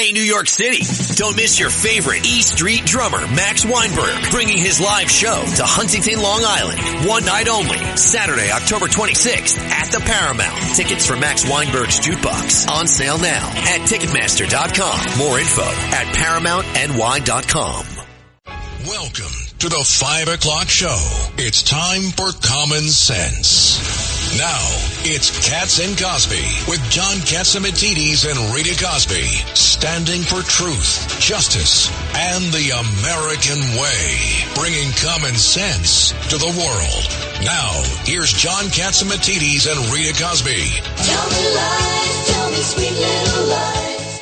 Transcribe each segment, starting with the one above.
Hey, New York City, don't miss your favorite E Street drummer, Max Weinberg, bringing his live show to Huntington, Long Island. One night only, Saturday, October 26th at the Paramount. Tickets for Max Weinberg's Jukebox on sale now at Ticketmaster.com. More info at ParamountNY.com. Welcome to the 5 o'clock show. It's time for Common Sense. Now, it's Katz and Cosby with John Katzimatidis and Rita Cosby, standing for truth, justice, and the American way, bringing common sense to the world. Now, here's John Katzimatidis and Rita Cosby. Tell me lies, tell me sweet little lies.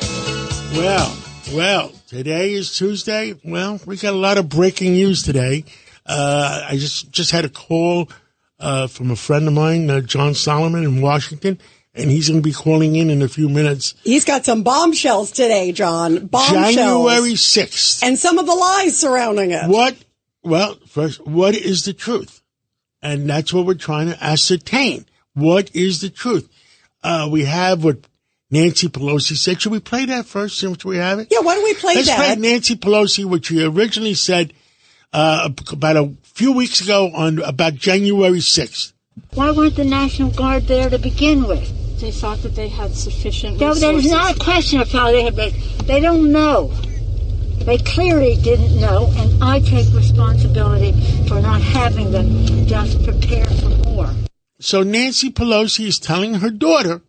Well, today is Tuesday. Well, we got a lot of breaking news today. I just had a call from a friend of mine, John Solomon in Washington, and he's going to be calling in a few minutes. He's got some bombshells today, John. Bombshells. January 6th. And some of the lies surrounding it. First, what is the truth? And that's what we're trying to ascertain. What is the truth? We have what Nancy Pelosi said. Should we play that first since we have it? Yeah, why don't we play that? Let's play Nancy Pelosi, which she originally said about a few weeks ago about January 6th. Why weren't the National Guard there to begin with? They thought that they had sufficient resources. That is not a question of how they had. They don't know. They clearly didn't know, and I take responsibility for not having them just prepare for more. So Nancy Pelosi is telling her daughter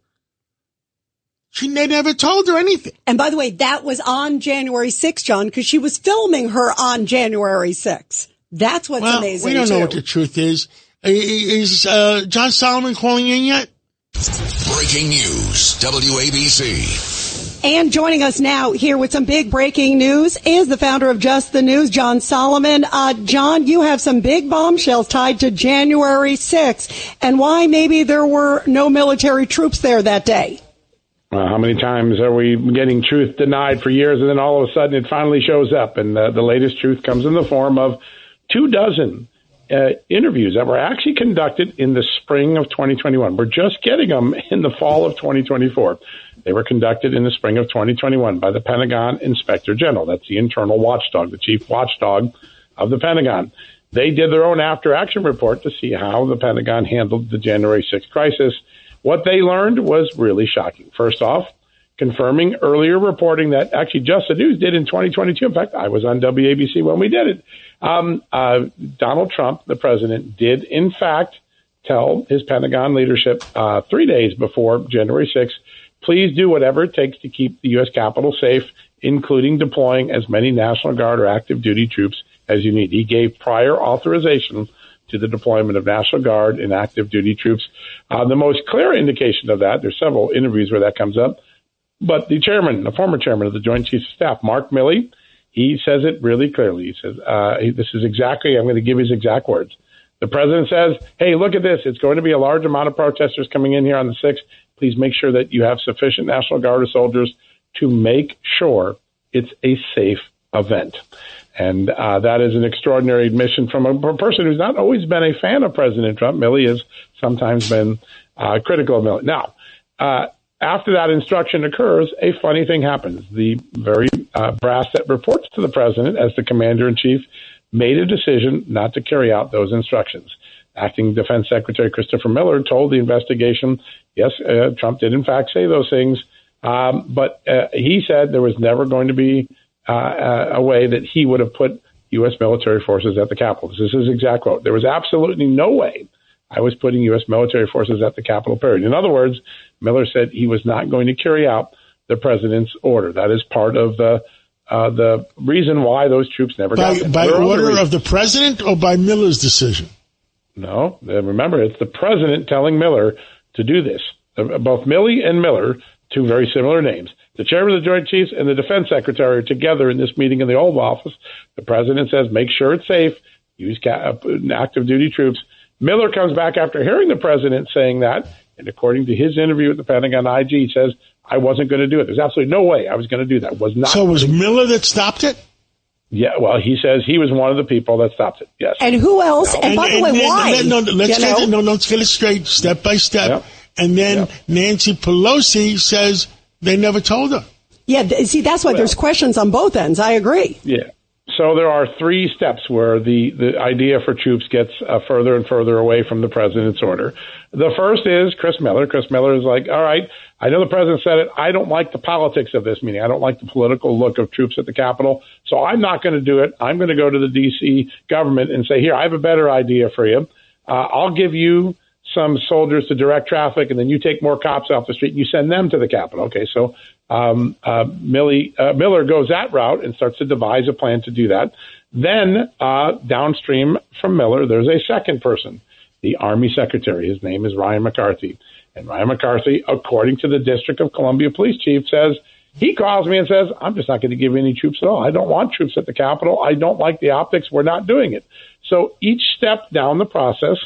they never told her anything. And by the way, that was on January 6th, John, because she was filming her on January 6th. That's what's amazing, we don't know what the truth is. Is John Solomon calling in yet? Breaking news, WABC. And joining us now here with some big breaking news is the founder of Just the News, John Solomon. John, you have some big bombshells tied to January 6th and why maybe there were no military troops there that day. How many times are we getting truth denied for years, and then all of a sudden it finally shows up, and the latest truth comes in the form of 24 interviews that were actually conducted in the spring of 2021. We're just getting them in the fall of 2024. They were conducted in the spring of 2021 by the Pentagon Inspector General. That's the internal watchdog, the chief watchdog of the Pentagon. They did their own after-action report to see how the Pentagon handled the January 6th crisis. What they learned was really shocking. First off, confirming earlier reporting that actually Just the News did in 2022. In fact, I was on WABC when we did it. Donald Trump, the president, did in fact tell his Pentagon leadership 3 days before January 6th, please do whatever it takes to keep the U.S. Capitol safe, including deploying as many National Guard or active duty troops as you need. He gave prior authorization to the deployment of National Guard and active duty troops. The most clear indication of that, there's several interviews where that comes up, but the former chairman of the Joint Chiefs of Staff, Mark Milley, he says it really clearly. He says, this is exactly, I'm going to give his exact words. The president says, hey, look at this. It's going to be a large amount of protesters coming in here on the 6th. Please make sure that you have sufficient National Guard or soldiers to make sure it's a safe event. And that is an extraordinary admission from a person who's not always been a fan of President Trump. Milley has sometimes been critical of Milley. Now, after that instruction occurs, a funny thing happens. The very brass that reports to the president as the commander-in-chief made a decision not to carry out those instructions. Acting Defense Secretary Christopher Miller told the investigation, yes, Trump did in fact say those things, but he said there was never going to be a way that he would have put U.S. military forces at the Capitol. This is his exact quote. There was absolutely no way I was putting U.S. military forces at the Capitol, period. In other words, Miller said he was not going to carry out the president's order. That is part of the reason why those troops never got there. By order of the president or by Miller's decision? No. Remember, it's the president telling Miller to do this. Both Milley and Miller, two very similar names. The chairman of the Joint Chiefs and the defense secretary are together in this meeting in the Oval Office. The president says, make sure it's safe, use active duty troops. Miller comes back after hearing the president saying that, and according to his interview with the Pentagon IG, he says, I wasn't going to do it. There's absolutely no way I was going to do that. So it was Miller that stopped it? Yeah, well, he says he was one of the people that stopped it, yes. And who else? And by the way, why? Let's get it straight, step by step. Yep. And then Nancy Pelosi says they never told her. Yeah, see, that's why there's questions on both ends. I agree. Yeah. So there are 3 steps where the idea for troops gets further and further away from the president's order. The first is Chris Miller. Chris Miller is like, all right, I know the president said it. I don't like the politics of this meeting. I don't like the political look of troops at the Capitol. So I'm not going to do it. I'm going to go to the D.C. government and say, here, I have a better idea for you. I'll give you some soldiers to direct traffic, and then you take more cops off the street and you send them to the Capitol. Okay, so Miller goes that route and starts to devise a plan to do that. Then downstream from Miller, there's a second person, the Army Secretary. His name is Ryan McCarthy. And Ryan McCarthy, according to the District of Columbia Police Chief, he calls me and says, I'm just not going to give any troops at all. I don't want troops at the Capitol. I don't like the optics. We're not doing it. So each step down the process,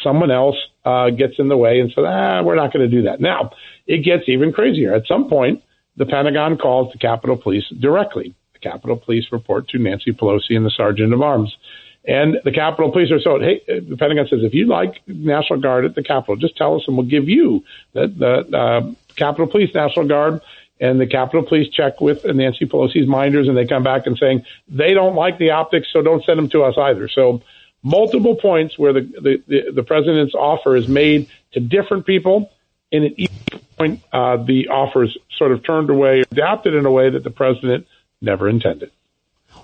someone else gets in the way and says, we're not going to do that. Now, it gets even crazier. At some point, the Pentagon calls the Capitol Police directly. The Capitol Police report to Nancy Pelosi and the Sergeant of Arms. And the Capitol Police are the Pentagon says, if you'd like National Guard at the Capitol, just tell us and we'll give you the Capitol Police National Guard. And the Capitol Police check with Nancy Pelosi's minders, and they come back and saying they don't like the optics, so don't send them to us either. So multiple points where the president's offer is made to different people, and at each point the offer is sort of turned away, adapted in a way that the president never intended.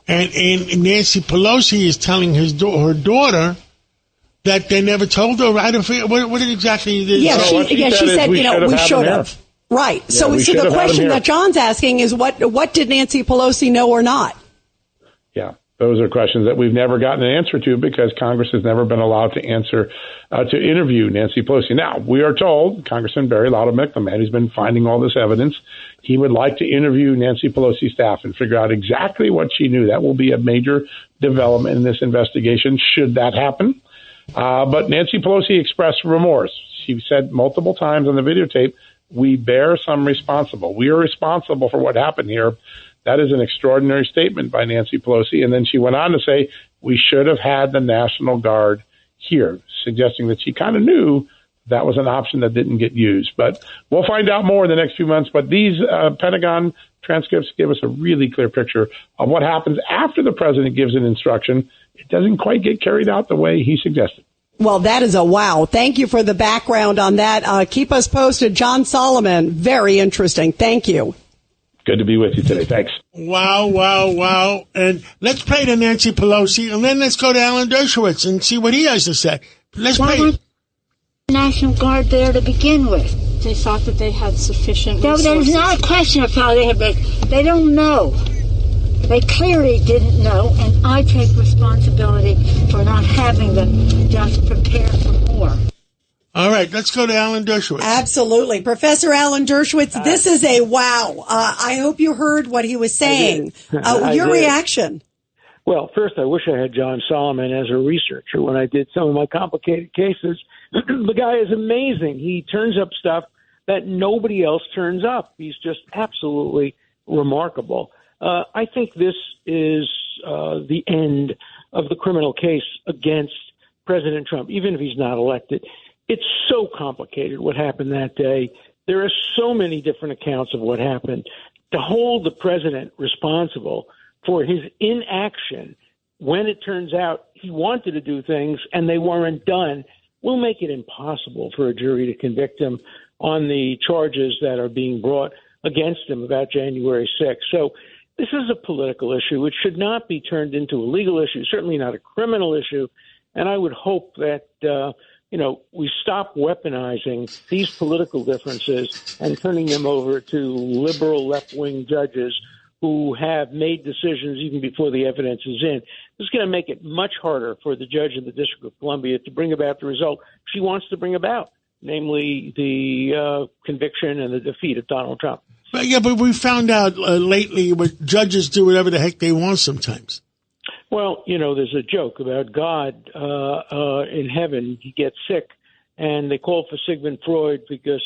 And Nancy Pelosi is telling her daughter that they never told her. I don't forget what exactly it is. Yeah, she said we should have. Right. Yeah, so the question that John's asking is what did Nancy Pelosi know or not? Yeah, those are questions that we've never gotten an answer to because Congress has never been allowed to interview Nancy Pelosi. Now, we are told, Congressman Barry Loudermilk, the man who's been finding all this evidence, he would like to interview Nancy Pelosi's staff and figure out exactly what she knew. That will be a major development in this investigation, should that happen. But Nancy Pelosi expressed remorse. She said multiple times on the videotape, we bear some responsible. We are responsible for what happened here. That is an extraordinary statement by Nancy Pelosi. And then she went on to say, we should have had the National Guard here, suggesting that she kind of knew that was an option that didn't get used. But we'll find out more in the next few months. But these Pentagon transcripts give us a really clear picture of what happens after the president gives an instruction. It doesn't quite get carried out the way he suggested. Well, that is a wow. Thank you for the background on that. Keep us posted. John Solomon, very interesting. Thank you. Good to be with you today. Thanks. Wow. And let's play to Nancy Pelosi, and then let's go to Alan Dershowitz and see what he has to say. Let's play. Why the National Guard there to begin with? They thought that they had sufficient resources. There's not a question of how they had. They don't know. They clearly didn't know, and I take responsibility for not having them just prepare for more. All right, let's go to Alan Dershowitz. Absolutely. Professor Alan Dershowitz, this is a wow. I hope you heard what he was saying. Your reaction? Well, first, I wish I had John Solomon as a researcher when I did some of my complicated cases. The guy is amazing. He turns up stuff that nobody else turns up. He's just absolutely remarkable. I think this is the end of the criminal case against President Trump, even if he's not elected. It's so complicated what happened that day. There are so many different accounts of what happened. To hold the president responsible for his inaction when it turns out he wanted to do things and they weren't done will make it impossible for a jury to convict him on the charges that are being brought against him about January 6th. So this is a political issue. It should not be turned into a legal issue, certainly not a criminal issue. And I would hope that, we stop weaponizing these political differences and turning them over to liberal left-wing judges who have made decisions even before the evidence is in. This is going to make it much harder for the judge in the District of Columbia to bring about the result she wants to bring about, namely the conviction and the defeat of Donald Trump. But we found out lately what judges do whatever the heck they want sometimes. Well, there's a joke about God in heaven. He gets sick, and they call for Sigmund Freud because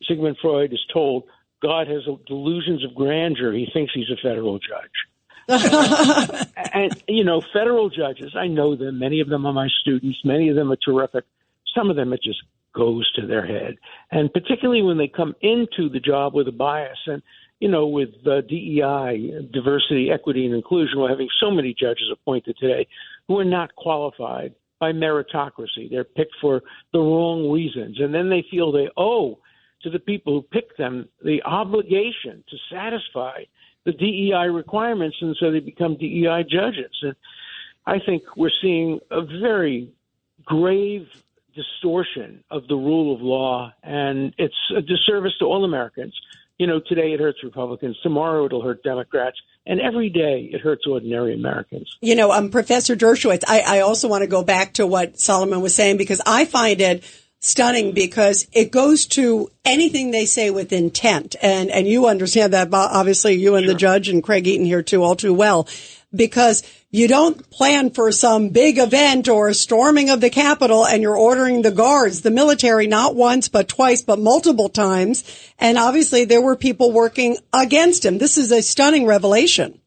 Sigmund Freud is told God has delusions of grandeur. He thinks he's a federal judge. And, federal judges, I know them. Many of them are my students. Many of them are terrific. Some of them, it just goes to their head. And particularly when they come into the job with a bias. And with DEI, diversity, equity, and inclusion, we're having so many judges appointed today who are not qualified by meritocracy. They're picked for the wrong reasons. And then they feel they owe to the people who picked them the obligation to satisfy the DEI requirements, and so they become DEI judges. And I think we're seeing a very grave distortion of the rule of law, and it's a disservice to all Americans. Today it hurts Republicans, tomorrow it'll hurt Democrats, and every day it hurts ordinary Americans. Professor Dershowitz, I also want to go back to what Solomon was saying, because I find it stunning, because it goes to anything they say with intent. And you understand that, obviously, you and the judge and Craig Eaton here too, all too well, because you don't plan for some big event or a storming of the Capitol and you're ordering the guards, the military, not once, but twice, but multiple times. And obviously there were people working against him. This is a stunning revelation.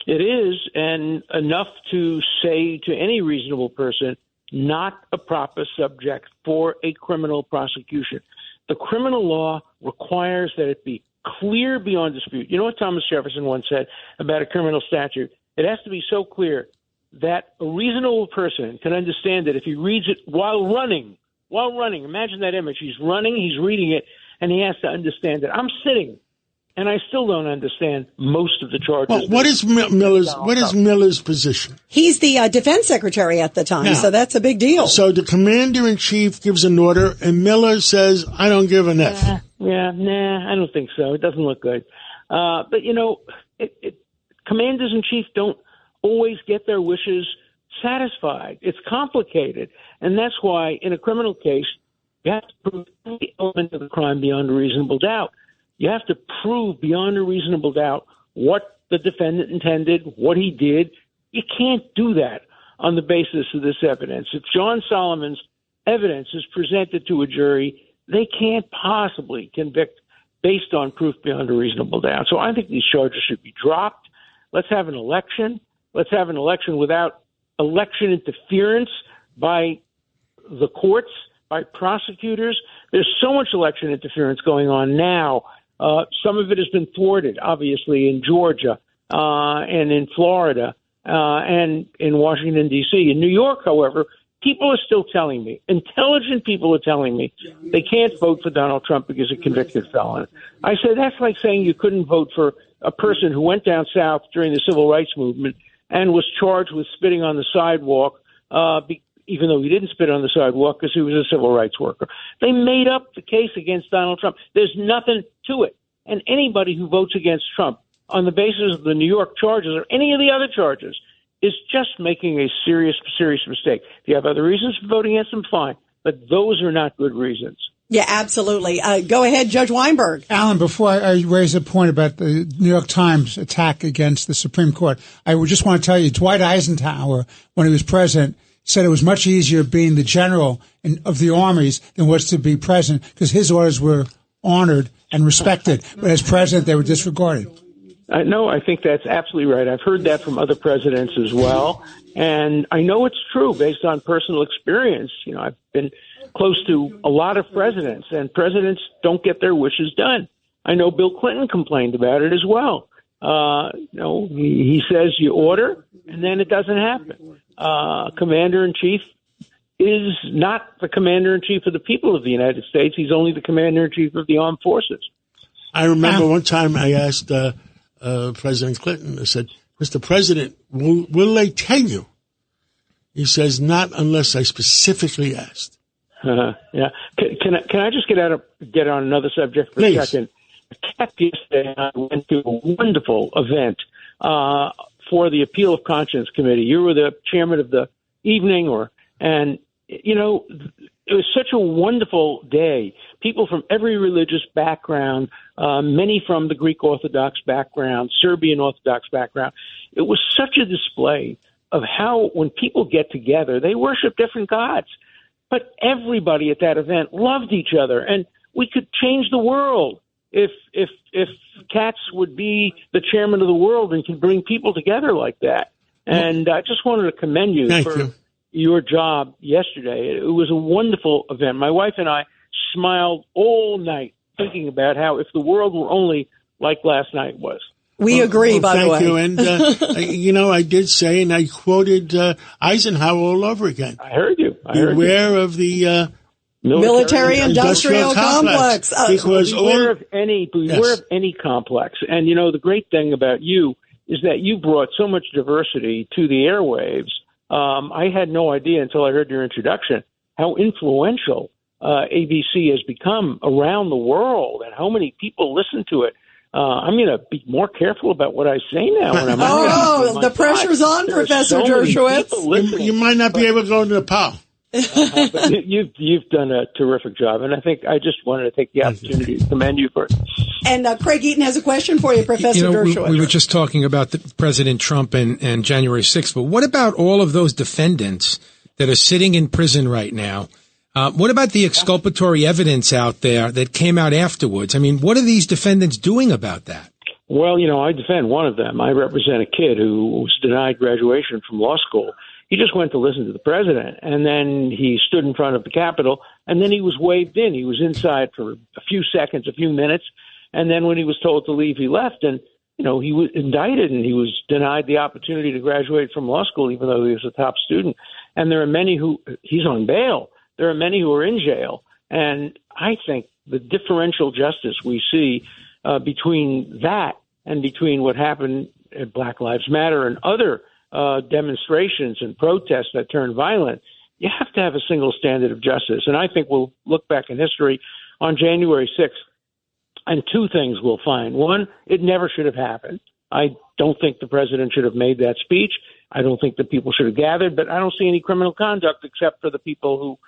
It is, and enough to say to any reasonable person, not a proper subject for a criminal prosecution. The criminal law requires that it be clear beyond dispute. You know what Thomas Jefferson once said about a criminal statute? It has to be so clear that a reasonable person can understand it if he reads it while running. Imagine that image. He's running, he's reading it, and he has to understand it. I'm sitting, and I still don't understand most of the charges. Well, what is Miller's position? He's the defense secretary at the time, so that's a big deal. So the commander-in-chief gives an order, and Miller says, I don't give an F. I don't think so. It doesn't look good. But, commanders-in-chief don't always get their wishes satisfied. It's complicated. And that's why in a criminal case, you have to prove every element of the crime beyond a reasonable doubt. You have to prove beyond a reasonable doubt what the defendant intended, what he did. You can't do that on the basis of this evidence. If John Solomon's evidence is presented to a jury, they can't possibly convict based on proof beyond a reasonable doubt. So I think these charges should be dropped. Let's have an election. Let's have an election without election interference by the courts, by prosecutors. There's so much election interference going on now. Some of it has been thwarted, obviously, in Georgia and in Florida and in Washington, D.C. In New York, however, people are still telling me, intelligent people are telling me, they can't vote for Donald Trump because he's a convicted felon. I said, that's like saying you couldn't vote for a person who went down south during the civil rights movement and was charged with spitting on the sidewalk, even though he didn't spit on the sidewalk because he was a civil rights worker. They made up the case against Donald Trump. There's nothing to it. And anybody who votes against Trump on the basis of the New York charges or any of the other charges is just making a serious, serious mistake. If you have other reasons for voting against him, fine. But those are not good reasons. Yeah, absolutely. Go ahead, Judge Weinberg. Alan, before I raise a point about the New York Times attack against the Supreme Court, I would just want to tell you, Dwight Eisenhower, when he was president, said it was much easier being the general of the armies than was to be president because his orders were honored and respected. But as president, they were disregarded. No, I think that's absolutely right. I've heard that from other presidents as well. And I know it's true based on personal experience. I've been close to a lot of presidents, and presidents don't get their wishes done. I know Bill Clinton complained about it as well. He says you order, and then it doesn't happen. Commander-in-chief is not the commander-in-chief of the people of the United States. He's only the commander-in-chief of the armed forces. I remember one time I asked President Clinton, I said, Mr. President, will they tell you? He says, not unless I specifically asked. Yeah. Can I just get on another subject for Please. a second? Yesterday, I went to a wonderful event for the Appeal of Conscience Committee. You were the chairman of the evening, and it was such a wonderful day. People from every religious background, many from the Greek Orthodox background, Serbian Orthodox background. It was such a display of how when people get together, they worship different gods. But everybody at that event loved each other, and we could change the world if Katz would be the chairman of the world and could bring people together like that. And I just wanted to commend you for your job yesterday. It was a wonderful event. My wife and I smiled all night thinking about how if the world were only like last night was. We agree, by the way. Thank you. And, I did say, and I quoted Eisenhower all over again. I heard you. Beware of the military-industrial complex. Because beware of any complex. And, the great thing about you is that you brought so much diversity to the airwaves. I had no idea until I heard your introduction how influential ABC has become around the world and how many people listen to it. I'm going to be more careful about what I say now. When I'm the pressure's on, Professor Dershowitz. You might not be able to go into Nepal. But you've done a terrific job, and I just wanted to take the opportunity to commend you for it. And Craig Eaton has a question for you, Professor Dershowitz. We were just talking about President Trump and January 6th, but what about all of those defendants that are sitting in prison right now? What about the exculpatory evidence out there that came out afterwards? I mean, what are these defendants doing about that? Well, I defend one of them. I represent a kid who was denied graduation from law school. He just went to listen to the president, and then he stood in front of the Capitol, and then he was waved in. He was inside for a few seconds, a few minutes, and then when he was told to leave, he left. And, he was indicted, and he was denied the opportunity to graduate from law school, even though he was a top student. And there are many he's on bail. There are many who are in jail. And I think the differential justice we see between that and between what happened at Black Lives Matter and other demonstrations and protests that turn violent, you have to have a single standard of justice. And I think we'll look back in history on January 6th, and two things we'll find. One, it never should have happened. I don't think the president should have made that speech. I don't think the people should have gathered, but I don't see any criminal conduct except for the people who,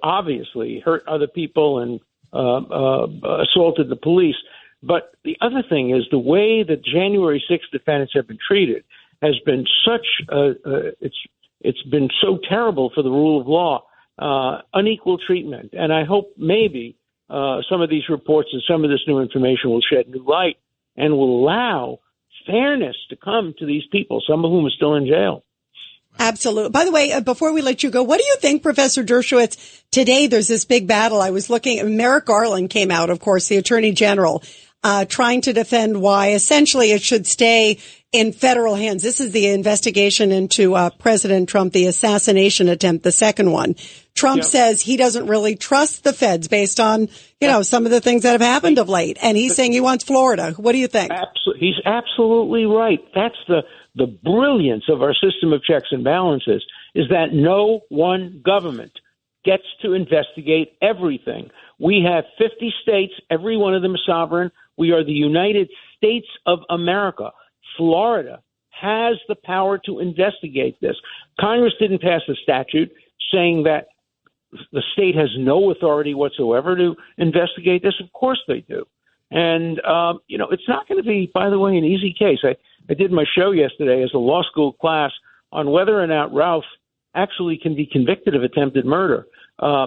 obviously hurt other people and assaulted the police. But the other thing is the way that January 6th defendants have been treated has been it's been so terrible for the rule of law, unequal treatment. And I hope maybe some of these reports and some of this new information will shed new light and will allow fairness to come to these people, some of whom are still in jail. Absolutely. By the way, before we let you go, what do you think, Professor Dershowitz? Today, there's this big battle. I was looking, Merrick Garland came out, of course, the Attorney General, trying to defend why essentially it should stay in federal hands. This is the investigation into President Trump, the assassination attempt, the second one. Trump says he doesn't really trust the feds based on, some of the things that have happened of late. And he's saying he wants Florida. What do you think? He's absolutely right. That's the brilliance of our system of checks and balances, is that no one government gets to investigate everything. We have 50 states. Every one of them is sovereign. We are the United States of America. Florida has the power to investigate this. Congress didn't pass a statute saying that the state has no authority whatsoever to investigate this. Of course they do. And, it's not going to be, by the way, an easy case. I did my show yesterday as a law school class on whether or not Ralph actually can be convicted of attempted murder.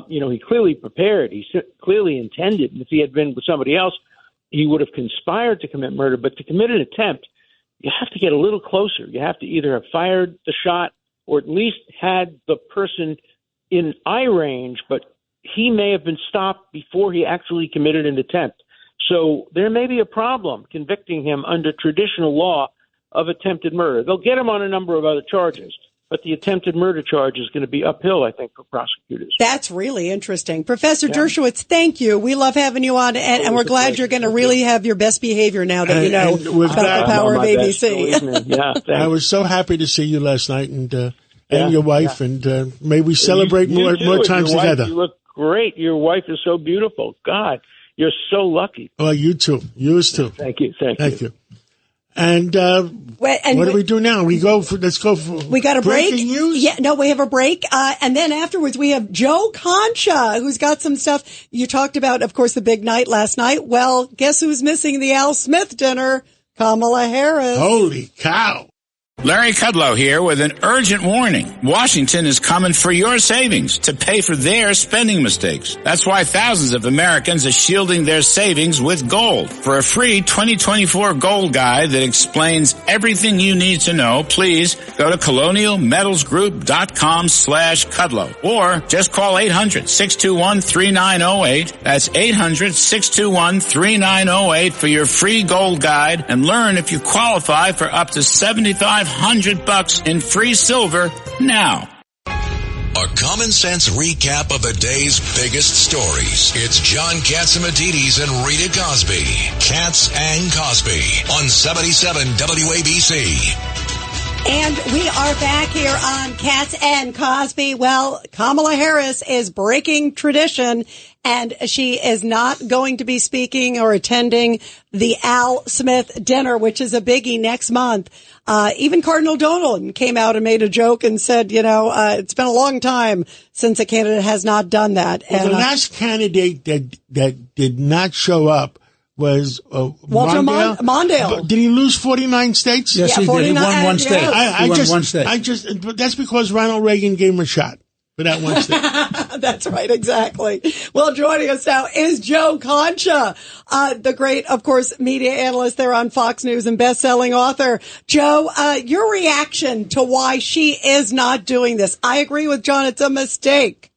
He clearly prepared. He clearly intended. And if he had been with somebody else, he would have conspired to commit murder. But to commit an attempt, you have to get a little closer. You have to either have fired the shot or at least had the person in eye range, but he may have been stopped before he actually committed an attempt. So there may be a problem convicting him under traditional law of attempted murder. They'll get him on a number of other charges, but the attempted murder charge is going to be uphill, I think, for prosecutors. That's really interesting. Professor Dershowitz, thank you. We love having you on, and we're glad you're going to really have your best behavior now that you know about the power of ABC. I was so happy to see you last night, and your wife, and may we celebrate more times together. You look great. Your wife is so beautiful. God, you're so lucky. Well, you too. Yours too. Thank you. Thank you. And what do we do now? Let's go for we got a break. News? Yeah, no, we have a break. And then afterwards we have Joe Concha, who's got some stuff. You talked about, of course, the big night last night. Well, guess who's missing the Al Smith dinner? Kamala Harris. Holy cow. Larry Kudlow here with an urgent warning. Washington is coming for your savings to pay for their spending mistakes. That's why thousands of Americans are shielding their savings with gold. For a free 2024 gold guide that explains everything you need to know, please go to colonialmetalsgroup.com/Kudlow or just call 800-621-3908. That's 800-621-3908 for your free gold guide and learn if you qualify for up to $7,500 in free silver now. A common sense recap of the day's biggest stories. It's John Catsimatidis and Rita Cosby. Cats and Cosby on 77 WABC. And we are back here on Cats and Cosby. Well, Kamala Harris is breaking tradition, and she is not going to be speaking or attending the Al Smith dinner, which is a biggie next month. Even Cardinal Dolan came out and made a joke and said, it's been a long time since a candidate has not done that. Well, and the last candidate that did not show up was Walter Mondale. Did he lose 49 states? Yes, he did. He won one state. He won one state. But that's because Ronald Reagan gave him a shot for that one state. That's right, exactly. Well, joining us now is Joe Concha, the great, of course, media analyst there on Fox News and best-selling author. Joe, your reaction to why she is not doing this. I agree with John. It's a mistake.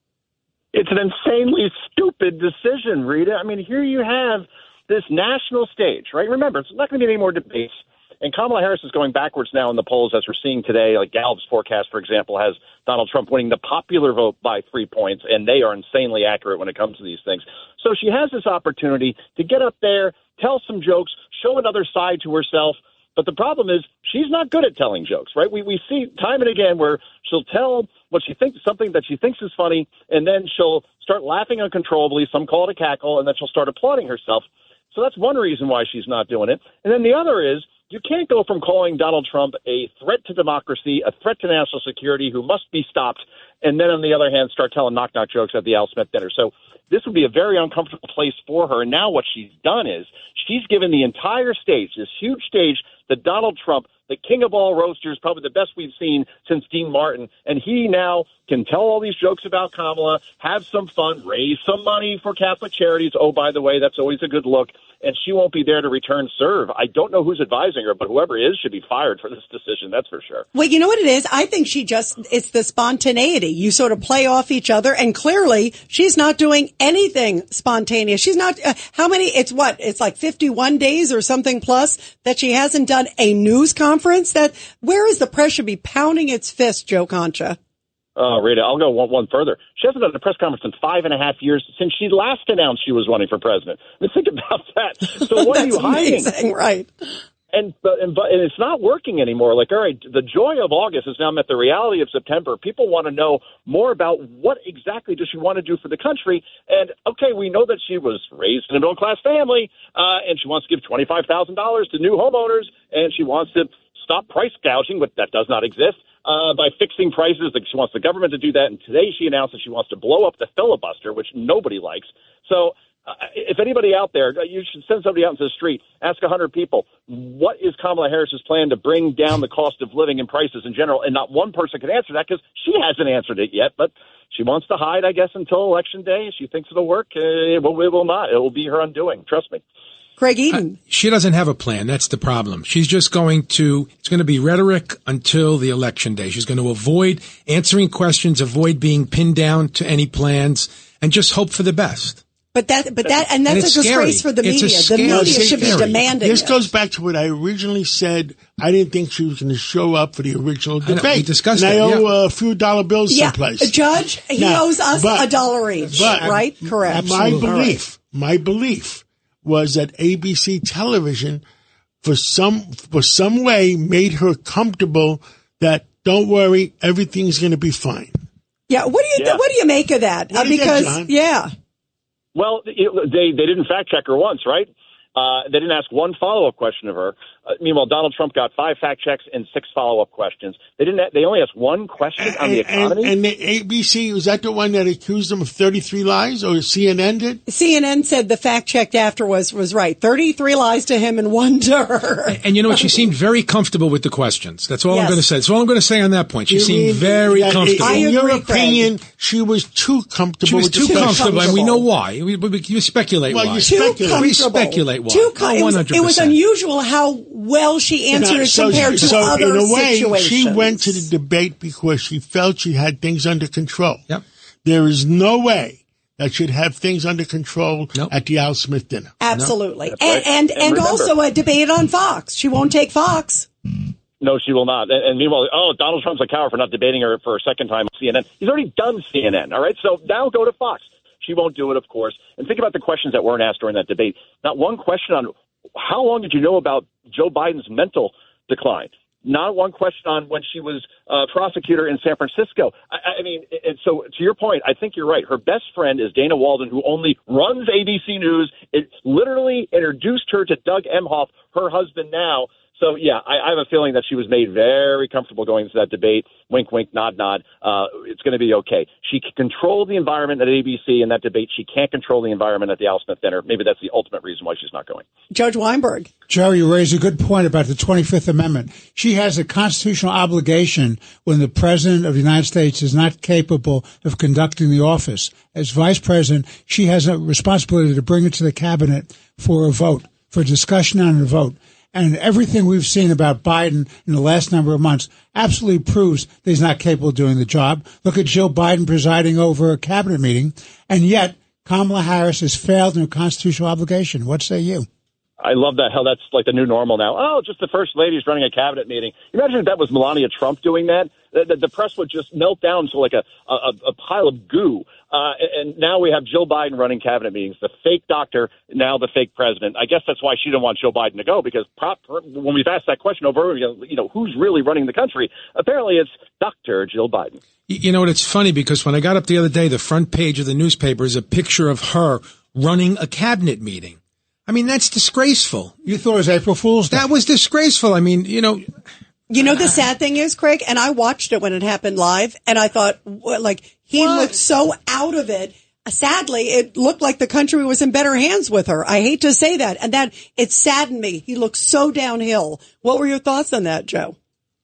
It's an insanely stupid decision, Rita. I mean, here you have this national stage, right? Remember, it's not going to be any more debates. And Kamala Harris is going backwards now in the polls, as we're seeing today. Like Gallup's forecast, for example, has Donald Trump winning the popular vote by 3 points, and they are insanely accurate when it comes to these things. So she has this opportunity to get up there, tell some jokes, show another side to herself. But the problem is she's not good at telling jokes, right? We see time and again where she'll tell what she thinks, something that she thinks is funny, and then she'll start laughing uncontrollably. Some call it a cackle, and then she'll start applauding herself. So that's one reason why she's not doing it. And then the other is you can't go from calling Donald Trump a threat to democracy, a threat to national security who must be stopped, and then on the other hand start telling knock-knock jokes at the Al Smith dinner. So this would be a very uncomfortable place for her. And now what she's done is she's given the entire stage, this huge stage, that Donald Trump, the king of all roasters, probably the best we've seen since Dean Martin, and he now can tell all these jokes about Kamala, have some fun, raise some money for Catholic charities. Oh, by the way, that's always a good look. And she won't be there to return serve. I don't know who's advising her, but whoever is should be fired for this decision. That's for sure. Well, you know what it is? I think it's the spontaneity. You sort of play off each other, and clearly she's not doing anything spontaneous. She's not, it's like 51 days or something plus that she hasn't done a news conference. Where is the press should be pounding its fist, Joe Concha? Rita, I'll go one further. She hasn't done a press conference in 5.5 years since she last announced she was running for president. I mean, think about that. So what are you hiding? Amazing, right? And it's not working anymore. Like, all right, the joy of August has now met the reality of September. People want to know more about what exactly does she want to do for the country. And, okay, we know that she was raised in a middle-class family, and she wants to give $25,000 to new homeowners, and she wants to stop price gouging, but that does not exist, by fixing prices. Like, she wants the government to do that. And today she announced that she wants to blow up the filibuster, which nobody likes. So if anybody out there, you should send somebody out into the street, ask 100 people, what is Kamala Harris's plan to bring down the cost of living and prices in general? And not one person can answer that because she hasn't answered it yet. But she wants to hide, I guess, until Election Day. She thinks it'll work. It will not. It will be her undoing. Trust me. Craig Eden. She doesn't have a plan. That's the problem. She's just it's going to be rhetoric until the election day. She's going to avoid answering questions, avoid being pinned down to any plans, and just hope for the best. And that's a disgrace for the media. The media should be demanding this. Goes back to what I originally said. I didn't think she was going to show up for the original debate. We discussed and that. I owe a few dollar bills someplace. Judge, he owes us $1 each, right? Correct. My belief was that ABC television, for some way, made her comfortable that don't worry, everything's going to be fine. Yeah. What do you make of that? What do you think, John? Well, they didn't fact check her once, right? They didn't ask one follow-up question of her. Meanwhile, Donald Trump got 5 fact checks and 6 follow-up questions. They only asked one question on the economy. And the ABC, was that the one that accused him of 33 lies, or CNN did? CNN said the fact checked after was right. 33 lies to him and 1 to her. And you know what? She seemed very comfortable with the questions. That's all I'm Yes. going to say. That's all I'm going to say on that point. She seemed very comfortable. In your agree, opinion, she was too comfortable. She was with too the questions. comfortable, and we know why. You speculate Well, why. you speculate. We speculate why. Too Oh, 100%. it was unusual how well she answered it compared to other in a way, situations. she went to the debate because she felt she had things under control. Yep. There is no way that she'd have things under control at the Al Smith dinner. Absolutely. No. That's right. And remember, also a debate on Fox. She won't take Fox. No, she will not. And meanwhile, Donald Trump's a coward for not debating her for a second time on CNN. He's already done CNN, all right? So now go to Fox. She won't do it, of course. And think about the questions that weren't asked during that debate. Not one question on how long did you know about Joe Biden's mental decline? Not one question on when she was a prosecutor in San Francisco. I mean, and so to your point, I think you're right. Her best friend is Dana Walden, who only runs ABC News. It literally introduced her to Doug Emhoff, her husband now. So, yeah, I have a feeling that she was made very comfortable going into that debate. Wink, wink, nod, nod. It's going to be okay. She can control the environment at ABC in that debate. She can't control the environment at the Al Smith dinner. Maybe that's the ultimate reason why she's not going. Judge Weinberg. Joe, you raise a good point about the 25th Amendment. She has a constitutional obligation when the President of the United States is not capable of conducting the office. As Vice President, she has a responsibility to bring it to the Cabinet for a vote, for discussion on a vote. And everything we've seen about Biden in the last number of months absolutely proves that he's not capable of doing the job. Look at Joe Biden presiding over a cabinet meeting, and yet Kamala Harris has failed in her constitutional obligation. What say you? I love that. How that's like the new normal now. Oh, just the first lady's running a cabinet meeting. Imagine if that was Melania Trump doing that. The press would just melt down to like a pile of goo. And now we have Joe Biden running cabinet meetings, the fake doctor, now the fake president. I guess that's why she didn't want Joe Biden to go, because when we've asked that question over, who's really running the country? Apparently it's Dr. Jill Biden. You know what? It's funny because when I got up the other day, the front page of the newspaper is a picture of her running a cabinet meeting. I mean, that's disgraceful. You thought it was April Fool's Day. That was disgraceful. I mean, The sad thing is, Craig, and I watched it when it happened live, and I thought, he looked so out of it. Sadly, it looked like the country was in better hands with her. I hate to say that. And it saddened me. He looked so downhill. What were your thoughts on that, Joe?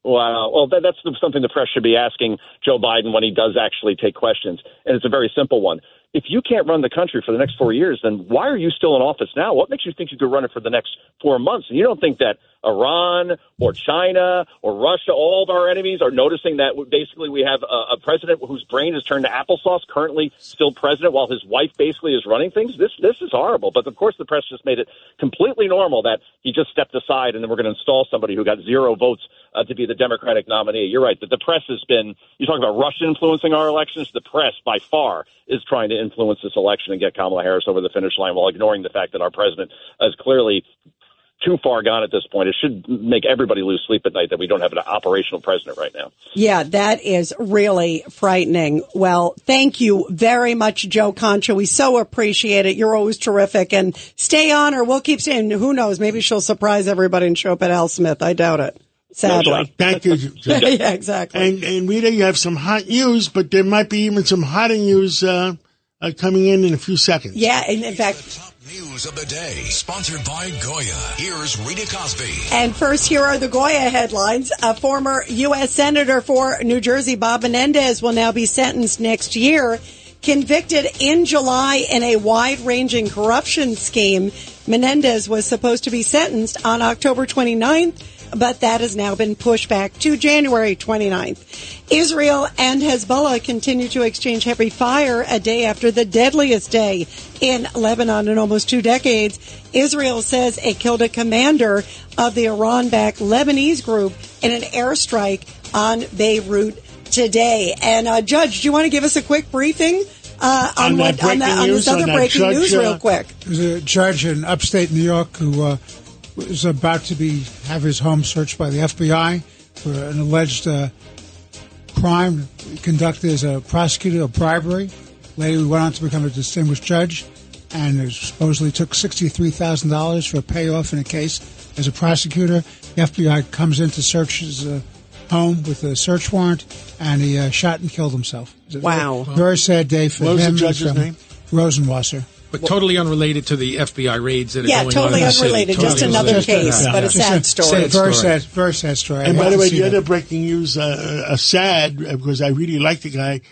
Wow. Well, that's something the press should be asking Joe Biden when he does actually take questions. And it's a very simple one. If you can't run the country for the next 4 years, then why are you still in office now? What makes you think you could run it for the next 4 months? And you don't think that Iran or China or Russia, all of our enemies, are noticing that basically we have a president whose brain is turned to applesauce, currently still president, while his wife basically is running things? This is horrible. But, of course, the press just made it completely normal that he just stepped aside and then we're going to install somebody who got 0 votes to be the Democratic nominee. You're right. The press has been – you talk about Russia influencing our elections. The press, by far, is trying to influence this election and get Kamala Harris over the finish line while ignoring the fact that our president is clearly too far gone at this point. It should make everybody lose sleep at night that we don't have an operational president right now. Yeah, that is really frightening. Well, thank you very much, Joe Concha. We so appreciate it. You're always terrific. And stay on, or we'll keep saying, who knows, maybe she'll surprise everybody and show up at Al Smith. I doubt it. Sadly. No, thank you, Joe. Yeah, exactly. And Rita, you have some hot news, but there might be even some hotter news coming in a few seconds. Yeah, and in fact, Top news of the day, sponsored by Goya. Here's Rita Cosby. and first, here are the Goya headlines. A former U.S. Senator for New Jersey, Bob Menendez, will now be sentenced next year. Convicted in July in a wide-ranging corruption scheme, Menendez was supposed to be sentenced on October 29th, but that has now been pushed back to January 29th. Israel and Hezbollah continue to exchange heavy fire a day after the deadliest day in Lebanon in almost 2 decades. Israel says it killed a commander of the Iran-backed Lebanese group in an airstrike on Beirut today. And Judge, do you want to give us a quick briefing on this other breaking news real quick? There's a judge in upstate New York who was about to have his home searched by the FBI for an alleged crime conducted as a prosecutor of bribery. Later, he went on to become a distinguished judge. and supposedly took $63,000 for a payoff in a case as a prosecutor. The FBI comes in to search his home with a search warrant, and he shot and killed himself. Wow. Very sad day for him. What was the judge's name? Rosenwasser. But totally unrelated to the FBI raids that are going totally on in the unrelated. city. Just another case, but a sad story. Very sad story. And by the way, the other breaking news, sad, because I really like the guy,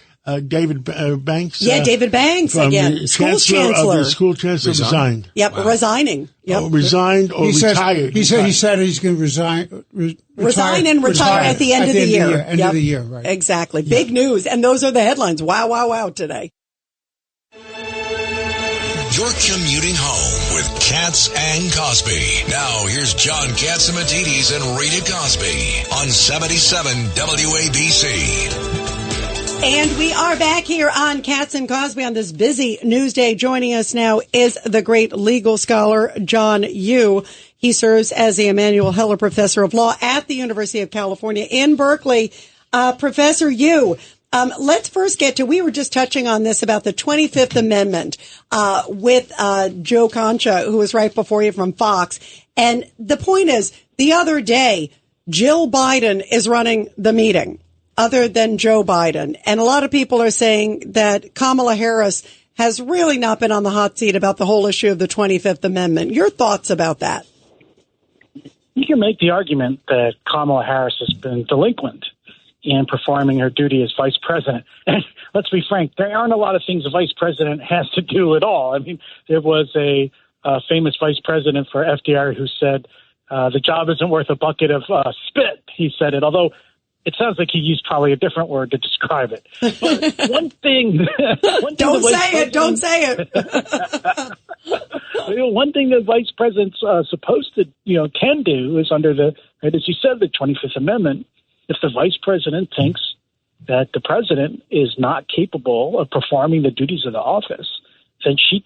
David Banks. David Banks again. School chancellor. The school chancellor resigned. Yep, resigning. Yep. Resigned or retired. He said he's going to resign. Resign and retire at the end of the year. End of the year, right. Exactly. Big news. And those are the headlines. Wow, wow, wow today. You're commuting home with Katz and Cosby. Now, here's John Katzimatidis and Rita Cosby on 77 WABC. And we are back here on Katz and Cosby on this busy news day. Joining us now is the great legal scholar, John Yoo. He serves as the Emanuel Heller Professor of Law at the University of California in Berkeley. Professor Yoo, let's first get to, we were just touching on this about the 25th Amendment with Joe Concha, who was right before you from Fox. And the point is, the other day, Jill Biden is running the meeting, other than Joe Biden. And a lot of people are saying that Kamala Harris has really not been on the hot seat about the whole issue of the 25th Amendment. Your thoughts about that? You can make the argument that Kamala Harris has been delinquent in performing her duty as vice president. And let's be frank, there aren't a lot of things a vice president has to do at all. I mean, there was a famous vice president for FDR who said, the job isn't worth a bucket of spit. He said it, although it sounds like he used probably a different word to describe it. But one thing... Don't say it. One thing the vice president's supposed to, can do is under the, right, as you said, the 25th Amendment, if the vice president thinks that the president is not capable of performing the duties of the office, then she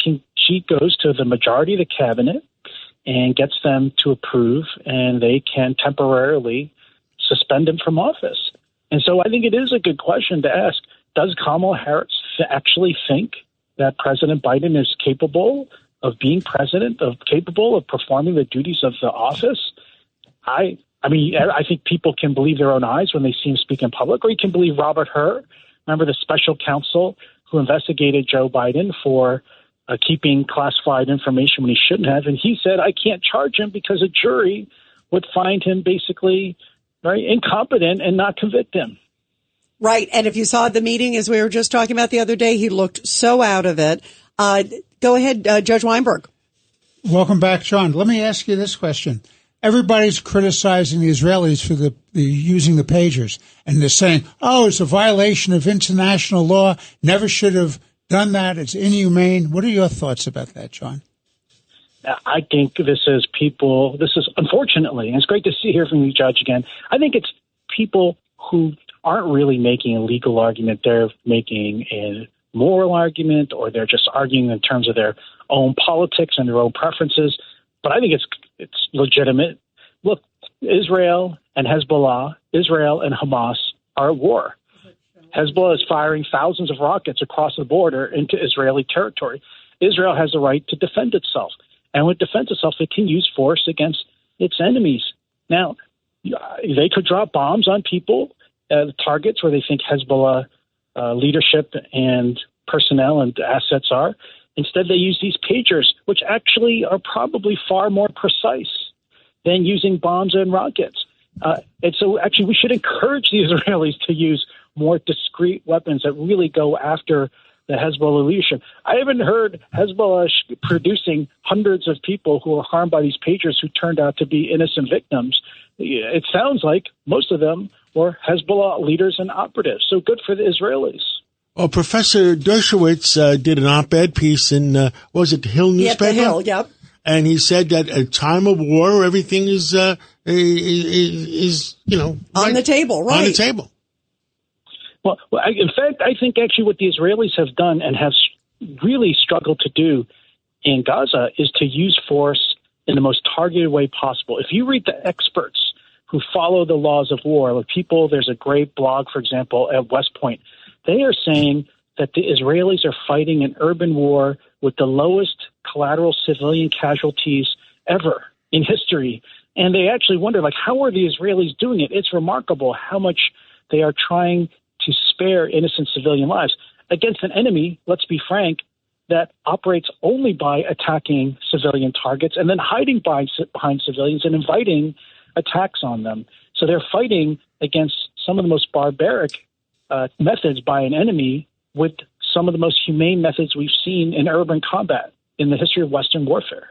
goes to the majority of the cabinet and gets them to approve, and they can temporarily suspend him from office. And so I think it is a good question to ask, does Kamala Harris actually think that President Biden is capable of being president, capable of performing the duties of the office? I think people can believe their own eyes when they see him speak in public, or you can believe Robert Hur, remember the special counsel who investigated Joe Biden for keeping classified information when he shouldn't have. And he said, I can't charge him because a jury would find him basically very incompetent and not convict him. Right. And if you saw the meeting, as we were just talking about the other day, he looked so out of it. Go ahead, Judge Weinberg. Welcome back, John. Let me ask you this question. Everybody's criticizing the Israelis for the using the pagers, and they're saying, oh, it's a violation of international law. Never should have done that. It's inhumane. What are your thoughts about that, John? I think this is unfortunately, and it's great to hear from you, Judge, again. I think it's people who aren't really making a legal argument. They're making a moral argument, or they're just arguing in terms of their own politics and their own preferences. But I think it's legitimate. Look, Israel and Hezbollah, Israel and Hamas are at war. Hezbollah is firing thousands of rockets across the border into Israeli territory. Israel has a right to defend itself. And when it defends itself, it can use force against its enemies. Now, they could drop bombs on people, targets where they think Hezbollah leadership and personnel and assets are. Instead, they use these pagers, which actually are probably far more precise than using bombs and rockets. And so actually we should encourage the Israelis to use more discreet weapons that really go after the Hezbollah leadership. I haven't heard Hezbollah producing hundreds of people who were harmed by these pagers who turned out to be innocent victims. It sounds like most of them were Hezbollah leaders and operatives. So good for the Israelis. Well, Professor Dershowitz did an op-ed piece in, what was it, the Hill newspaper? The Hill, yep. And he said that at a time of war, everything is on the table, right? On the table. Well, in fact, I think actually what the Israelis have done and have really struggled to do in Gaza is to use force in the most targeted way possible. If you read the experts who follow the laws of war, like people, there's a great blog, for example, at West Point. They are saying that the Israelis are fighting an urban war with the lowest collateral civilian casualties ever in history. And they actually wonder, like, how are the Israelis doing it? It's remarkable how much they are trying to spare innocent civilian lives against an enemy, let's be frank, that operates only by attacking civilian targets and then hiding behind civilians and inviting attacks on them. So they're fighting against some of the most barbaric methods by an enemy with some of the most humane methods we've seen in urban combat in the history of Western warfare.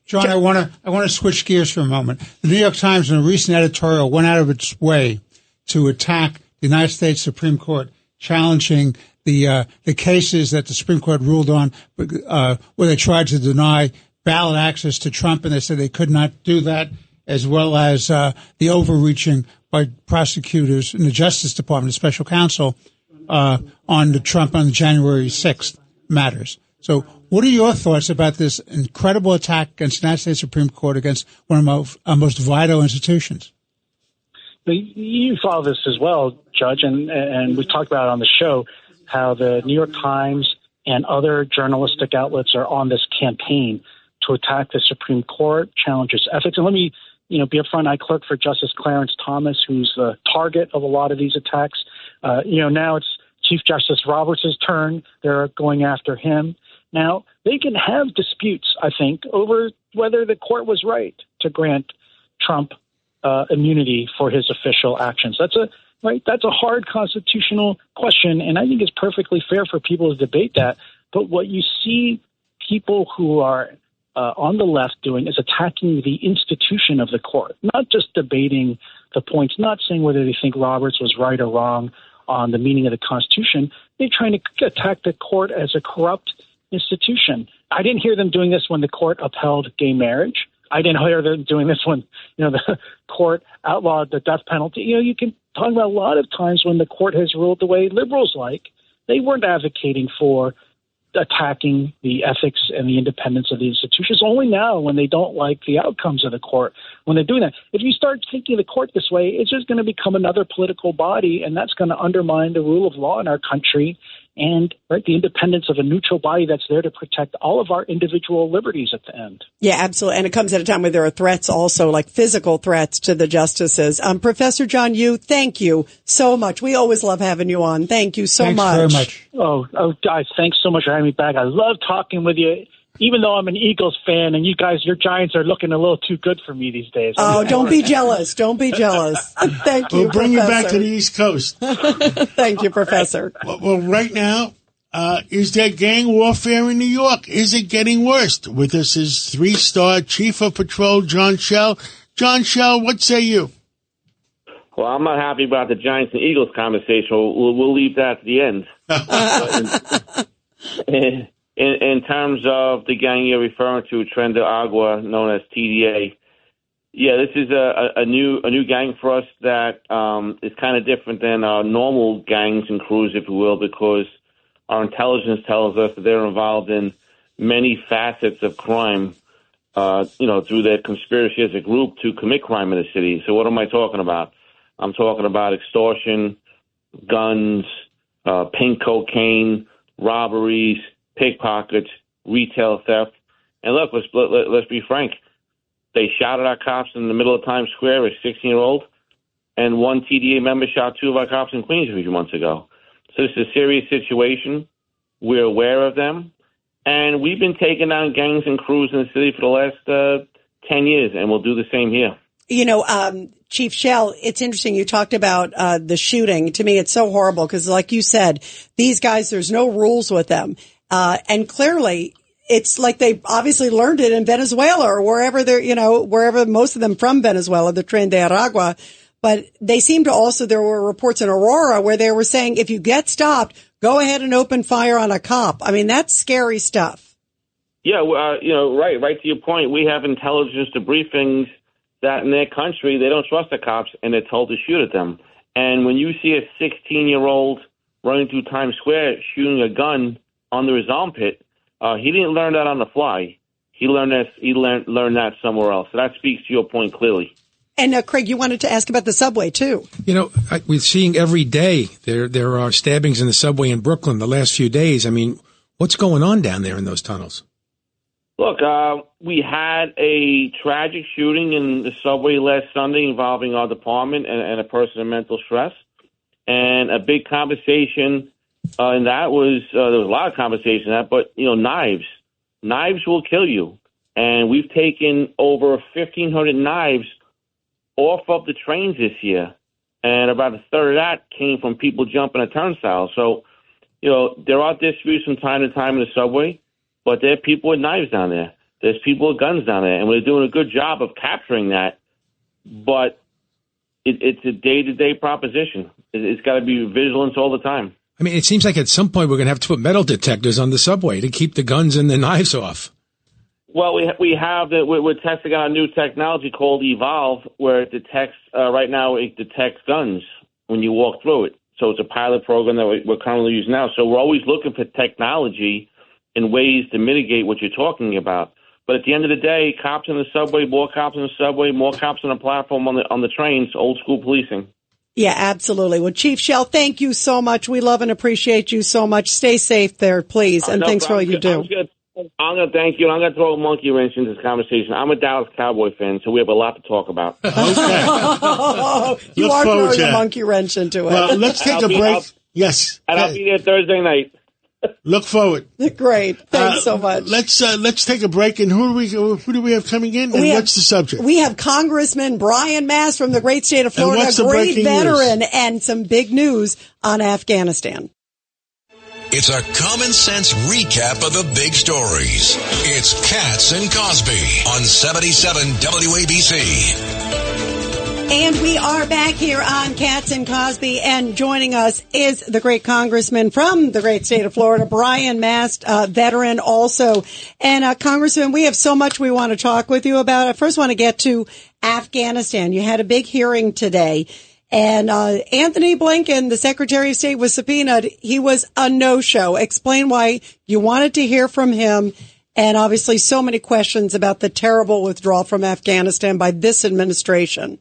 John, I want to switch gears for a moment. The New York Times, in a recent editorial, went out of its way to attack the United States Supreme Court, challenging the cases that the Supreme Court ruled on, where they tried to deny ballot access to Trump, and they said they could not do that, as well as the overreaching by prosecutors in the Justice Department, the special counsel, on the Trump on the January 6th matters. So what are your thoughts about this incredible attack against the United States Supreme Court, against one of our most vital institutions? You follow this as well, Judge, and we've talked about it on the show, how the New York Times and other journalistic outlets are on this campaign to attack the Supreme Court, challenge its ethics. And let me, be upfront. I clerk for Justice Clarence Thomas, who's the target of a lot of these attacks. Now it's Chief Justice Roberts' turn. They're going after him. Now, they can have disputes, I think, over whether the court was right to grant Trump immunity for his official actions. That's a hard constitutional question, and I think it's perfectly fair for people to debate that. But what you see people who are on the left doing is attacking the institution of the court, not just debating the points, not saying whether they think Roberts was right or wrong on the meaning of the Constitution. They're trying to attack the court as a corrupt institution. I didn't hear them doing this when the court upheld gay marriage. I didn't hear them doing this when, the court outlawed the death penalty. You can talk about a lot of times when the court has ruled the way liberals like. They weren't advocating for attacking the ethics and the independence of the institutions. Only now, when they don't like the outcomes of the court, when they're doing that. If you start thinking of the court this way, it's just going to become another political body, and that's going to undermine the rule of law in our country and the independence of a neutral body that's there to protect all of our individual liberties at the end. Yeah, absolutely. And it comes at a time where there are threats also, like physical threats to the justices. Professor John Yoo, thank you so much. We always love having you on. Thank you so much. Thanks very much. Oh, guys, thanks so much for having me back. I love talking with you. Even though I'm an Eagles fan, and you guys, your Giants are looking a little too good for me these days. Oh, don't be jealous. Don't be jealous. Thank you, We'll bring Professor. you back to the East Coast. Thank you, Professor. Well, right now, is there gang warfare in New York? Is it getting worse? With us is 3-star Chief of Patrol John Schell. John Schell, what say you? Well, I'm not happy about the Giants and Eagles conversation. We'll leave that to the end. In terms of the gang you're referring to, Tren de Agua, known as TDA, yeah, this is a new gang for us that is kind of different than our normal gangs and crews, if you will, because our intelligence tells us that they're involved in many facets of crime, through their conspiracy as a group to commit crime in the city. So what am I talking about? I'm talking about extortion, guns, pink cocaine, robberies, pickpockets, retail theft. And look, let's be frank. They shot at our cops in the middle of Times Square, a 16-year-old, and one TDA member shot 2 of our cops in Queens a few months ago. So this is a serious situation. We're aware of them. And we've been taking down gangs and crews in the city for the last 10 years, and we'll do the same here. Chief Schell, it's interesting. You talked about the shooting. To me, it's so horrible because, like you said, these guys, there's no rules with them. And clearly, it's like they obviously learned it in Venezuela or wherever wherever most of them from Venezuela, the Tren de Aragua. But they seem to also, there were reports in Aurora where they were saying, if you get stopped, go ahead and open fire on a cop. I mean, that's scary stuff. Yeah, right to your point. We have intelligence debriefings that in their country, they don't trust the cops and they're told to shoot at them. And when you see a 16-year-old running through Times Square shooting a gun under his armpit, he didn't learn that on the fly. He learned that somewhere else. So that speaks to your point clearly. And Craig, you wanted to ask about the subway too. We're seeing every day there are stabbings in the subway in Brooklyn the last few days. I mean, What's going on down there in those tunnels? Look, we had a tragic shooting in the subway last Sunday involving our department and a person in mental stress. And a big conversation in that was, there was a lot of conversation in that, but, knives. Knives will kill you. And we've taken over 1,500 knives off of the trains this year. And about a third of that came from people jumping a turnstile. So, there are disputes from time to time in the subway, but there are people with knives down there. There's people with guns down there, and we're doing a good job of capturing that. But it's a day-to-day proposition. It's got to be vigilance all the time. I mean, it seems like at some point we're going to have to put metal detectors on the subway to keep the guns and the knives off. Well, we're testing out a new technology called Evolve, where it detects, right now it detects guns when you walk through it. So it's a pilot program that we're currently using now. So we're always looking for technology and ways to mitigate what you're talking about. But at the end of the day, cops in the subway, more cops in the subway, more cops on the platform on the trains, old school policing. Yeah, absolutely. Well, Chief Shell, thank you so much. We love and appreciate you so much. Stay safe there, please. And thanks for all you do. I'm going to thank you. I'm going to throw a monkey wrench into this conversation. I'm a Dallas Cowboy fan, so we have a lot to talk about. You are throwing a monkey wrench into it. Well, let's take a break. Yes. And I'll be there Thursday night. Look forward. Great. Thanks so much. Let's take a break. And who do we have coming in? And what's the subject? We have Congressman Brian Mast from the great state of Florida, what's the great breaking veteran, news? and some big news on Afghanistan. It's a common sense recap of the big stories. It's Katz and Cosby on 77 WABC. And we are back here on Katz and Cosby, and joining us is the great congressman from the great state of Florida, Brian Mast, veteran also. And Congressman, we have so much we want to talk with you about. I first want to get to Afghanistan. You had a big hearing today. And Anthony Blinken, the Secretary of State, was subpoenaed. He was a no-show. Explain why you wanted to hear from him, and obviously so many questions about the terrible withdrawal from Afghanistan by this administration.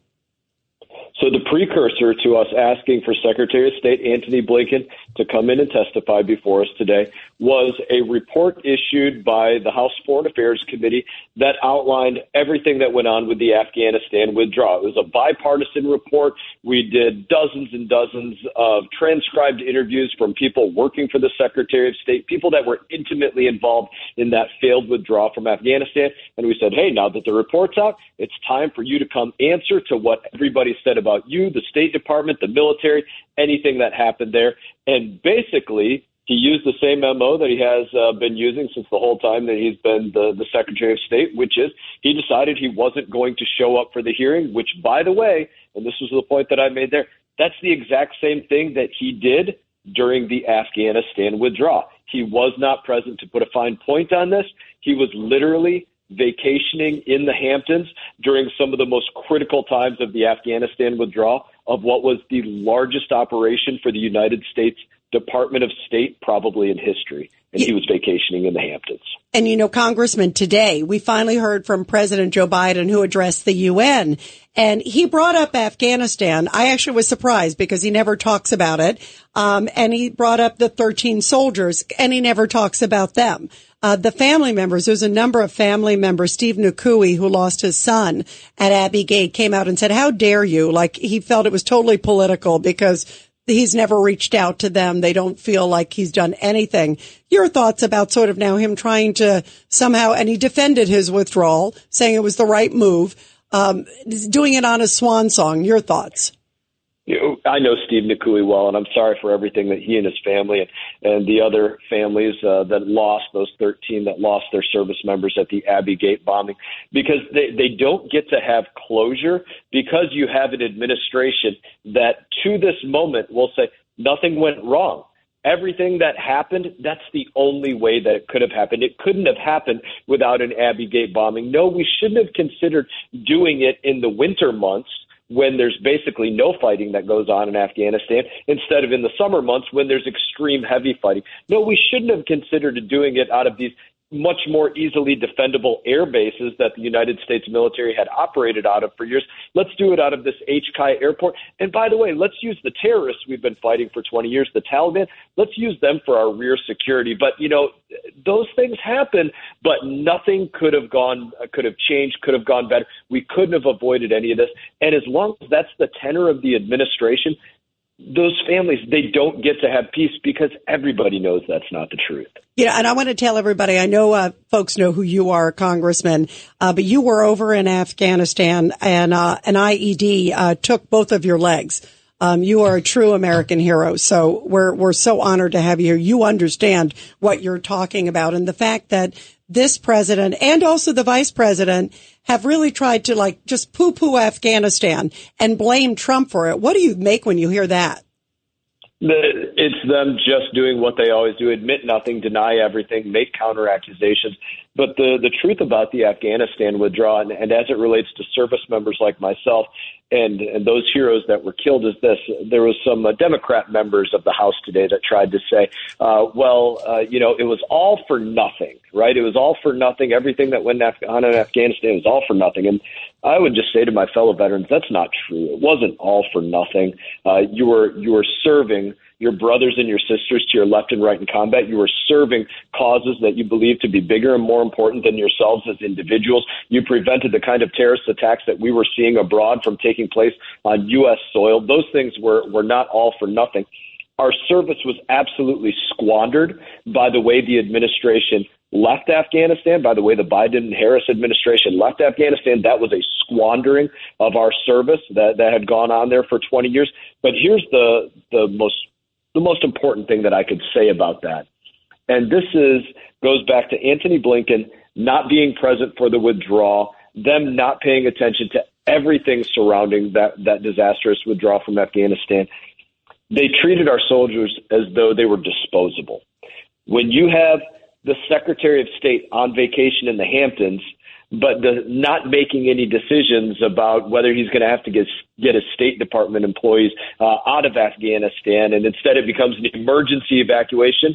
So the precursor to us asking for Secretary of State Anthony Blinken to come in and testify before us today was a report issued by the House Foreign Affairs Committee that outlined everything that went on with the Afghanistan withdrawal. It was a bipartisan report. We did dozens and dozens of transcribed interviews from people working for the Secretary of State, people that were intimately involved in that failed withdrawal from Afghanistan. And we said, hey, now that the report's out, it's time for you to come answer to what everybody said about you, the State Department, the military, anything that happened there. And basically, he used the same MO that he has been using since the whole time that he's been the Secretary of State, which is he decided he wasn't going to show up for the hearing, which, by the way, and this was the point that I made there, that's the exact same thing that he did during the Afghanistan withdrawal. He was not present. To put a fine point on this, he was literally vacationing in the Hamptons during some of the most critical times of the Afghanistan withdrawal of what was the largest operation for the United States Department of State probably in history. And he was vacationing in the Hamptons. And, you know, Congressman, today we finally heard from President Joe Biden, who addressed the UN, and he brought up Afghanistan. I actually was surprised because he never talks about it. And he brought up the 13 soldiers, and he never talks about them. The family members, there's a number of family members. Steve Nukui, who lost his son at Abbey Gate, came out and said, how dare you? Like, he felt it was totally political because he's never reached out to them. They don't feel like he's done anything. Your thoughts about sort of now him trying to somehow, and he defended his withdrawal, saying it was the right move, doing it on a swan song. Your thoughts? I know Steve Nukui well, and I'm sorry for everything that he and his family and the other families that lost, those 13 that lost their service members at the Abbey Gate bombing, because they don't get to have closure because you have an administration that to this moment will say nothing went wrong. Everything that happened, that's the only way that it could have happened. It couldn't have happened without an Abbey Gate bombing. No, we shouldn't have considered doing it in the winter months when there's basically no fighting that goes on in Afghanistan, instead of in the summer months when there's extreme heavy fighting. No, we shouldn't have considered doing it out of these much more easily defendable air bases that the United States military had operated out of for years. Let's do it out of this H-Kai airport. And by the way, let's use the terrorists we've been fighting for 20 years, the Taliban. Let's use them for our rear security. But, those things happen, but nothing could have changed, could have gone better. We couldn't have avoided any of this. And as long as that's the tenor of the administration, those families, they don't get to have peace because everybody knows that's not the truth. And I want to tell everybody, I know folks know who you are, Congressman, but you were over in Afghanistan and an IED took both of your legs. You are a true American hero. So we're so honored to have you here. You understand what you're talking about. And the fact that this president and also the vice president have really tried to just poo-poo Afghanistan and blame Trump for it. What do you make when you hear that? It's them just doing what they always do, admit nothing, deny everything, make counter accusations. But the truth about the Afghanistan withdrawal, and as it relates to service members like myself and those heroes that were killed, is this. There was some Democrat members of the House today that tried to say, it was all for nothing, right? It was all for nothing. Everything that went on in Afghanistan was all for nothing. And I would just say to my fellow veterans, that's not true. It wasn't all for nothing. You were serving your brothers and your sisters to your left and right in combat. You were serving causes that you believe to be bigger and more important than yourselves as individuals. You prevented the kind of terrorist attacks that we were seeing abroad from taking place on U.S. soil. Those things were not all for nothing. Our service was absolutely squandered by the way the administration left Afghanistan, by the way the Biden and Harris administration left Afghanistan. That was a squandering of our service that had gone on there for 20 years. But here's the most important thing that I could say about that. And this goes back to Antony Blinken not being present for the withdrawal, them not paying attention to everything surrounding that disastrous withdrawal from Afghanistan. They treated our soldiers as though they were disposable. When you have the Secretary of State on vacation in the Hamptons, but not making any decisions about whether he's going to have to get his State Department employees out of Afghanistan, and instead it becomes an emergency evacuation,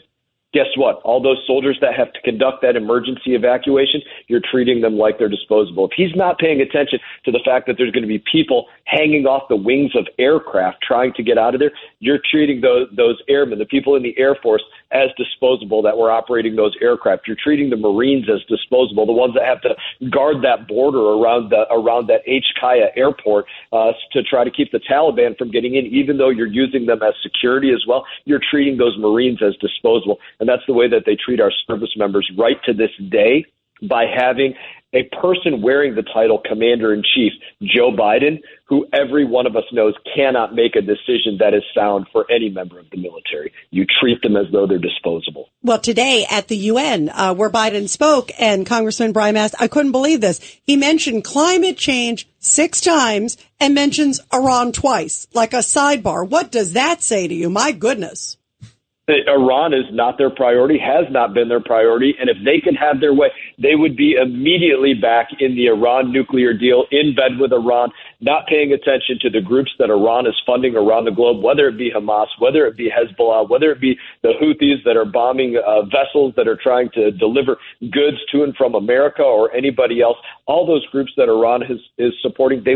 guess what? All those soldiers that have to conduct that emergency evacuation, you're treating them like they're disposable. If he's not paying attention to the fact that there's going to be people hanging off the wings of aircraft trying to get out of there, you're treating those airmen, the people in the Air Force, as disposable that were operating those aircraft. You're treating the Marines as disposable, the ones that have to guard that border around that H-Kaya airport to try to keep the Taliban from getting in, even though you're using them as security as well. You're treating those Marines as disposable. And that's the way that they treat our service members right to this day, by having a person wearing the title Commander-in-Chief, Joe Biden, who every one of us knows cannot make a decision that is sound for any member of the military. You treat them as though they're disposable. Well, today at the UN, where Biden spoke, and Congressman Brian Mast, I couldn't believe this. He mentioned climate change 6 times and mentions Iran twice, like a sidebar. What does that say to you? My goodness. Iran is not their priority, has not been their priority, and if they could have their way, they would be immediately back in the Iran nuclear deal, in bed with Iran, not paying attention to the groups that Iran is funding around the globe, whether it be Hamas, whether it be Hezbollah, whether it be the Houthis that are bombing vessels that are trying to deliver goods to and from America or anybody else. All those groups that Iran is supporting, they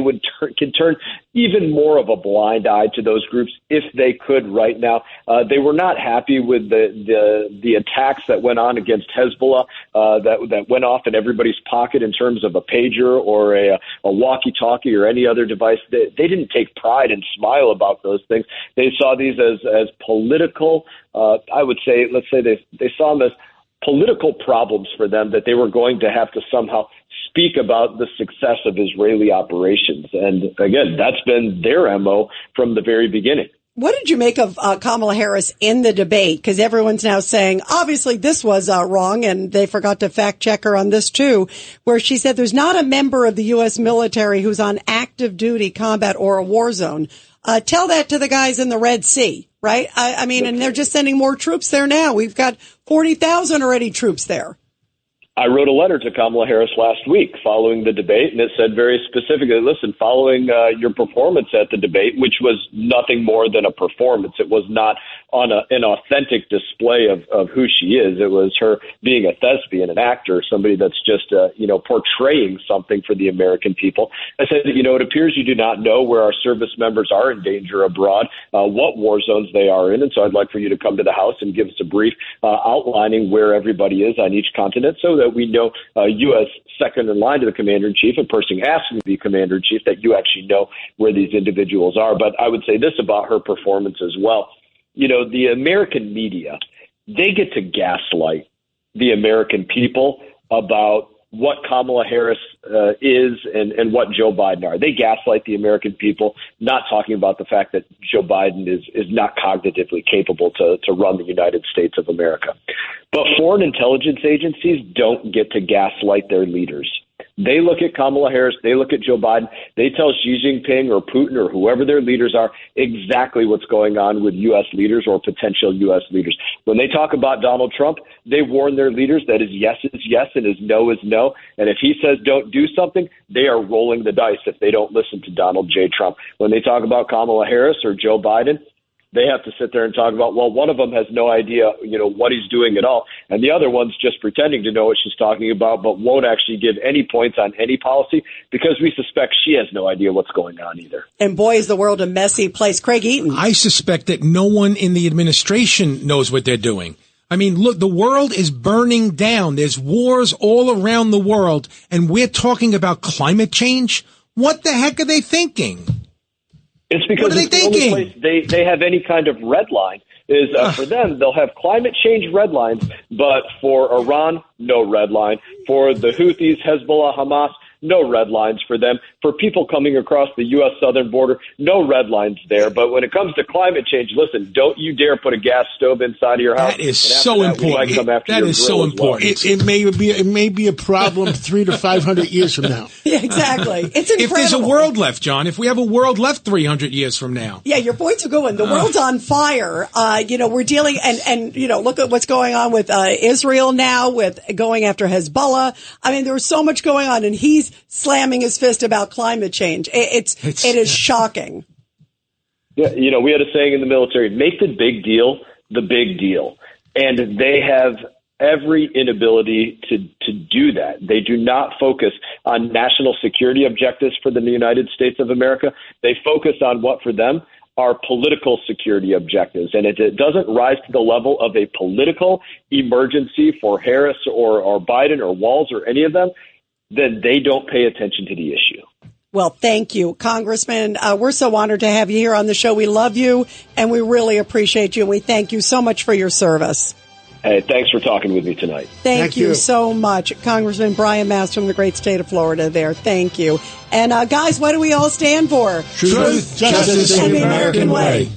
can turn even more of a blind eye to those groups if they could right now. They were not happy with the attacks that went on against Hezbollah that went off in everybody's pocket in terms of a pager or a walkie-talkie or any other device. They didn't take pride and smile about those things. They saw these as political. I would say, let's say they saw them as political problems for them that they were going to have to somehow speak about the success of Israeli operations. And again, that's been their MO from the very beginning. What did you make of Kamala Harris in the debate? Because everyone's now saying, obviously, this was wrong, and they forgot to fact check her on this, too, where she said there's not a member of the U.S. military who's on active duty combat or a war zone. Tell that to the guys in the Red Sea, right? I mean, and they're just sending more troops there now. We've got 40,000 already troops there. I wrote a letter to Kamala Harris last week following the debate, and it said very specifically, listen, following your performance at the debate, which was nothing more than a performance, it was not on an authentic display of who she is. It was her being a thespian, an actor, somebody that's just, portraying something for the American people. I said, it appears you do not know where our service members are in danger abroad, what war zones they are in, and so I'd like for you to come to the House and give us a brief outlining where everybody is on each continent so that we know you as second in line to the commander-in-chief, a person asking to be commander-in-chief, that you actually know where these individuals are. But I would say this about her performance as well. The American media, they get to gaslight the American people about what Kamala Harris is and what Joe Biden are. They gaslight the American people, not talking about the fact that Joe Biden is not cognitively capable to run the United States of America. But foreign intelligence agencies don't get to gaslight their leaders. They look at Kamala Harris, they look at Joe Biden, they tell Xi Jinping or Putin or whoever their leaders are exactly what's going on with U.S. leaders or potential U.S. leaders. When they talk about Donald Trump, they warn their leaders that his yes is yes and his no is no. And if he says don't do something, they are rolling the dice if they don't listen to Donald J. Trump. When they talk about Kamala Harris or Joe Biden, they have to sit there and talk about, well, one of them has no idea, what he's doing at all. And the other one's just pretending to know what she's talking about, but won't actually give any points on any policy because we suspect she has no idea what's going on either. And boy, is the world a messy place. Craig Eaton. I suspect that no one in the administration knows what they're doing. I mean, look, the world is burning down. There's wars all around the world, and we're talking about climate change. What the heck are they thinking? It's because it's the only place they have any kind of red line is for them. They'll have climate change red lines, but for Iran, no red line. For the Houthis, Hezbollah, Hamas, no red lines for them. For people coming across the U.S. southern border, no red lines there. But when it comes to climate change, listen, don't you dare put a gas stove inside of your house. That is so important. That is so important. It may be a problem 300 to 500 years from now. Yeah, exactly. It's incredible. If there's a world left, John, if we have a world left 300 years from now. Yeah, your points are going. The world's on fire. We're dealing and look at what's going on with Israel now with going after Hezbollah. I mean, there's so much going on, and he's slamming his fist about climate change. It is shocking. Yeah, we had a saying in the military, make the big deal the big deal. And they have every inability to do that. They do not focus on national security objectives for the United States of America. They focus on what for them are political security objectives. And it doesn't rise to the level of a political emergency for Harris or Biden or Walz or any of them, then they don't pay attention to the issue. Well, thank you, Congressman. We're so honored to have you here on the show. We love you, and we really appreciate you, and we thank you so much for your service. Hey, thanks for talking with me tonight. Thank you so much, Congressman Brian Mast from the great state of Florida there. Thank you. And guys, what do we all stand for? Truth, justice, and the American way.